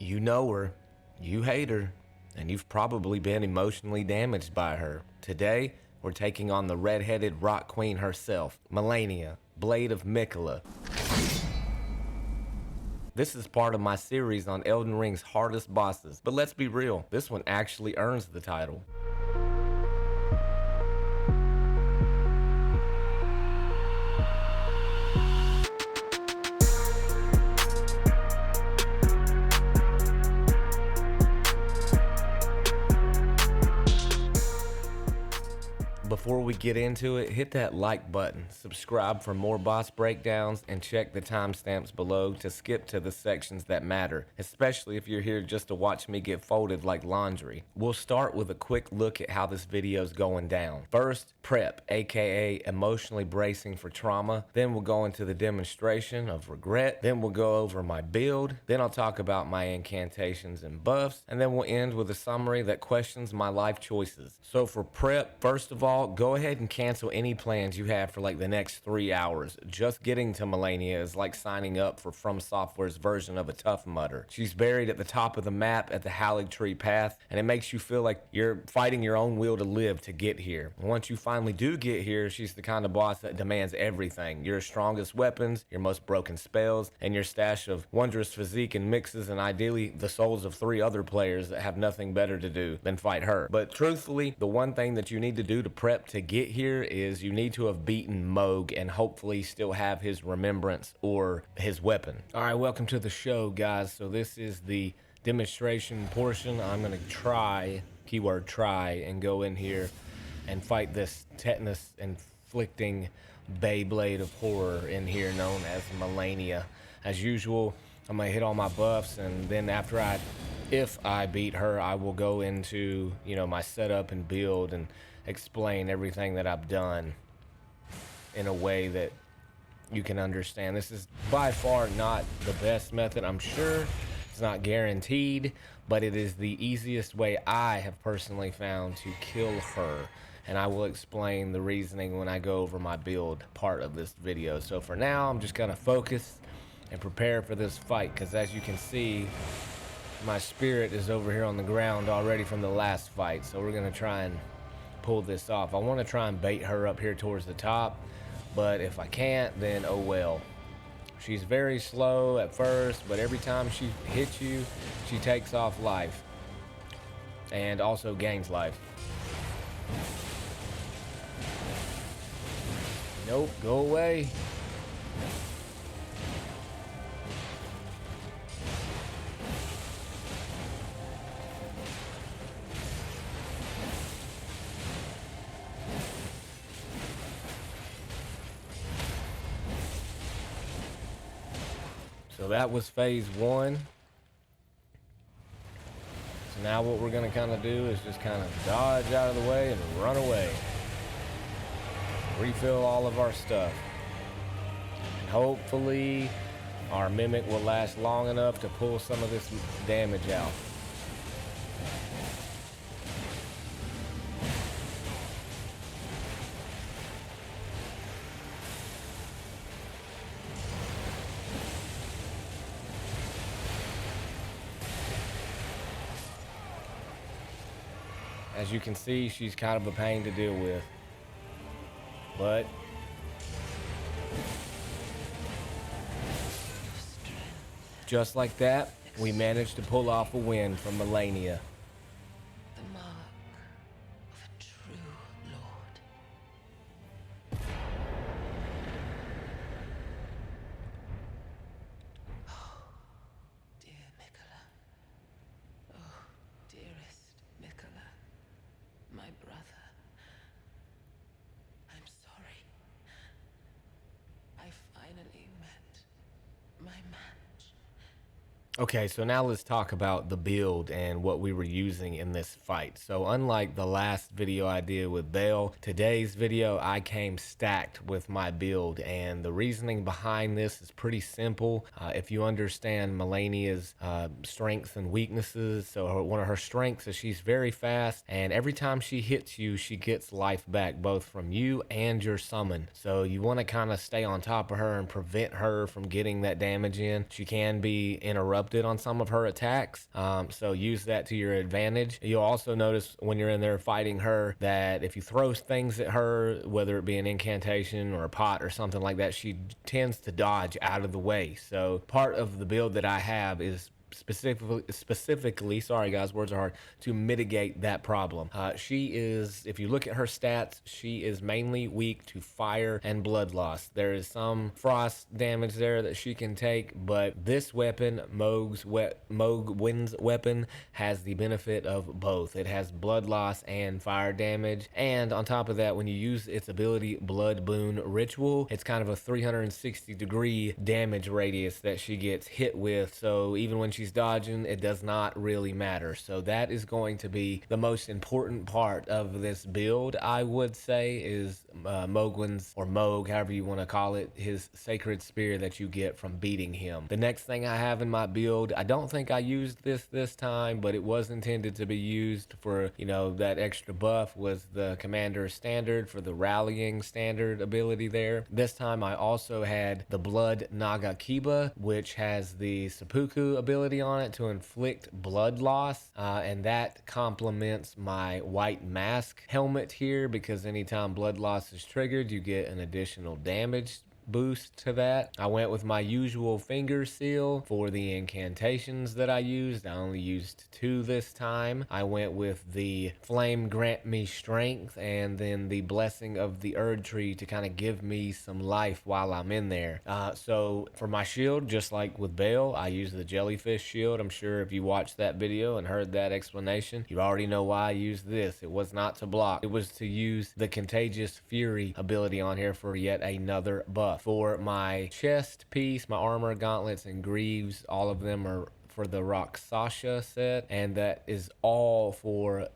You know her, you hate her, and you've probably been emotionally damaged by her. Today, we're taking on the red-headed rock queen herself, Malenia, Blade of Miquella. This is part of my series on Elden Ring's hardest bosses, but let's be real, this one actually earns the title. Before we get into it, hit that like button, subscribe for more boss breakdowns, and check the timestamps below to skip to the sections that matter, especially if you're here just to watch me get folded like laundry. We'll start with a quick look at how this video's going down. First, prep, aka emotionally bracing for trauma. Then we'll go into the demonstration of regret. Then we'll go over my build. Then I'll talk about my incantations and buffs. And then we'll end with a summary that questions my life choices. So for prep, first of all, go ahead and cancel any plans you have for like the next 3 hours. Just getting to Malenia is like signing up for From Software's version of a Tough Mudder. She's buried at the top of the map at the Hallig Tree Path, and it makes you feel like you're fighting your own will to live to get here. Once you finally do get here, she's the kind of boss that demands everything. Your strongest weapons, your most broken spells, and your stash of wondrous physique and mixes, and ideally the souls of 3 other players that have nothing better to do than fight her. But truthfully, the one thing that you need to do to prep to get here is you need to have beaten Mohg and hopefully still have his remembrance or his weapon. All right, welcome to the show, guys. So this is the demonstration portion. I'm gonna try, keyword try, and go in here and fight this tetanus inflicting Beyblade of horror in here known as Malenia. As usual, I'm gonna hit all my buffs, and then if I beat her, I will go into, my setup and build and explain everything that I've done in a way that you can understand. This is by far not the best method. I'm sure it's not guaranteed, but it is the easiest way I have personally found to kill her. And I will explain the reasoning when I go over my build part of this video. So for now, I'm just gonna focus and prepare for this fight, because as you can see, my spirit is over here on the ground already from the last fight. So we're gonna try and pull this off. I want to try and bait her up here towards the top, but if I can't, then oh well. She's very slow at first, but every time she hits you, she takes off life and also gains life. Nope, go away. So that was phase 1. So now what we're gonna kind of do is just kind of dodge out of the way and run away. Refill all of our stuff. And hopefully our mimic will last long enough to pull some of this damage out. As you can see, she's kind of a pain to deal with, but just like that, we managed to pull off a win from Malenia. The mark of a true lord. Oh, dear Miquella. Oh, dearest Miquella. My brother, I'm sorry. I finally met my match. Okay, so now let's talk about the build and what we were using in this fight. So unlike the last video I did with Bale, today's video I came stacked with my build, and the reasoning behind this is pretty simple. If you understand Malenia's strengths and weaknesses, so one of her strengths is she's very fast, and every time she hits you, she gets life back, both from you and your summon. So you want to kind of stay on top of her and prevent her from getting that damage in. She can be interrupted disrupted on some of her attacks. So use that to your advantage. You'll also notice when you're in there fighting her that if you throw things at her, whether it be an incantation or a pot or something like that, she tends to dodge out of the way. So part of the build that I have is specifically, sorry guys, words are hard, to mitigate that problem. She is, if you look at her stats, she is mainly weak to fire and blood loss. There is some frost damage there that she can take, but this weapon, Mohg's weapon, has the benefit of both. It has blood loss and fire damage, and on top of that, when you use its ability Blood Boon Ritual, it's kind of a 360-degree damage radius that she gets hit with, so even when she's dodging, it does not really matter. So that is going to be the most important part of this build, I would say, is Mohgwyn's, or Mohg, however you want to call it, his sacred spear that you get from beating him. The next thing I have in my build, I don't think I used this time, but it was intended to be used for, you know, that extra buff, was the Commander Standard for the rallying standard ability there. This time I also had the Blood Naga Kiba, which has the seppuku ability on it to inflict blood loss, and that complements my white mask helmet here, because anytime blood loss is triggered, you get an additional damage boost to that. I went with my usual finger seal for the incantations that I used. I only used 2 this time. I went with the flame grant me strength, and then the blessing of the Erd tree to kind of give me some life while I'm in there. So for my shield, just like with Bale, I use the jellyfish shield. I'm sure if you watched that video and heard that explanation, you already know why I used this. It was not to block. It was to use the contagious fury ability on here for yet another buff. For my chest piece, my armor, gauntlets, and greaves, all of them are for the Rakshasa set, and that is all for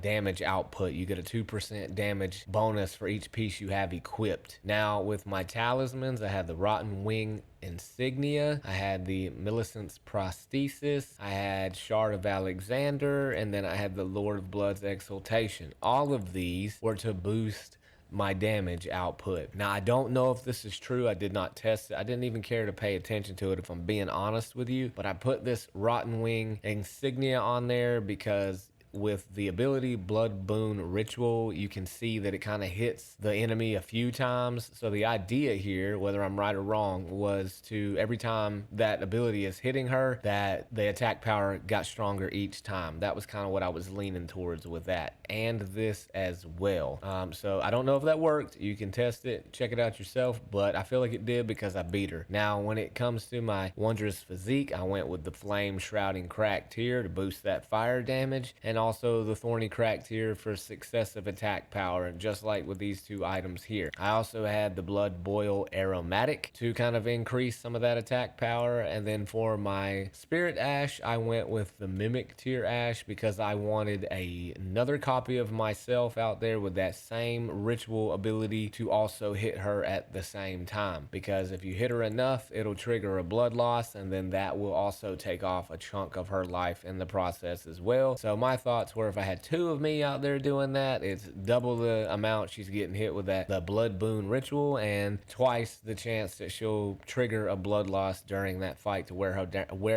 damage output. You get a 2% damage bonus for each piece you have equipped. Now with my talismans, I had the Rotten Wing insignia, I had the Millicent's prosthesis, I had Shard of Alexander, and then I had the Lord of Blood's exaltation. All of these were to boost my damage output. Now, I don't know if this is true. I did not test it. I didn't even care to pay attention to it, if I'm being honest with you. But I put this Rotten Wing insignia on there because with the ability Blood Boon Ritual, you can see that it kind of hits the enemy a few times. So the idea here, whether I'm right or wrong, was to, every time that ability is hitting her, that the attack power got stronger each time. That was kind of what I was leaning towards with that, and this as well. So I don't know if that worked. You can test it, check it out yourself, but I feel like it did because I beat her. Now, when it comes to my Wondrous Physique, I went with the Flame Shrouding Cracked here to boost that fire damage, and also the Thorny Cracked here for successive attack power, just like with these 2 items here. I also had the Blood Boil Aromatic to kind of increase some of that attack power, and then for my Spirit Ash, I went with the Mimic Tier Ash because I wanted another copy of myself out there with that same ritual ability to also hit her at the same time, because if you hit her enough, it'll trigger a blood loss, and then that will also take off a chunk of her life in the process as well. So my thoughts were, if I had 2 of me out there doing that, it's double the amount she's getting hit with the Blood Boon Ritual, and twice the chance that she'll trigger a blood loss during that fight to wear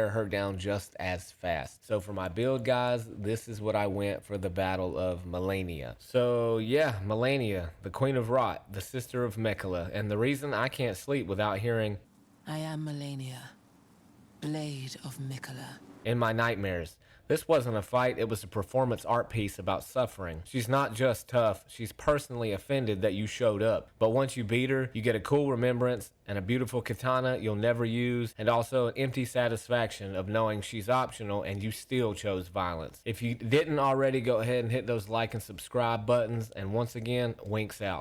her down just as fast. So for my build, guys, this is what I went for the Battle of Malenia. So yeah, Malenia, the Queen of Rot, the sister of Mekhala, and the reason I can't sleep without hearing I am Malenia, Blade of Mekhala. in my nightmares. This wasn't a fight, it was a performance art piece about suffering. She's not just tough, she's personally offended that you showed up. But once you beat her, you get a cool remembrance and a beautiful katana you'll never use, and also an empty satisfaction of knowing she's optional and you still chose violence. If you didn't already, go ahead and hit those like and subscribe buttons, and once again, winks out.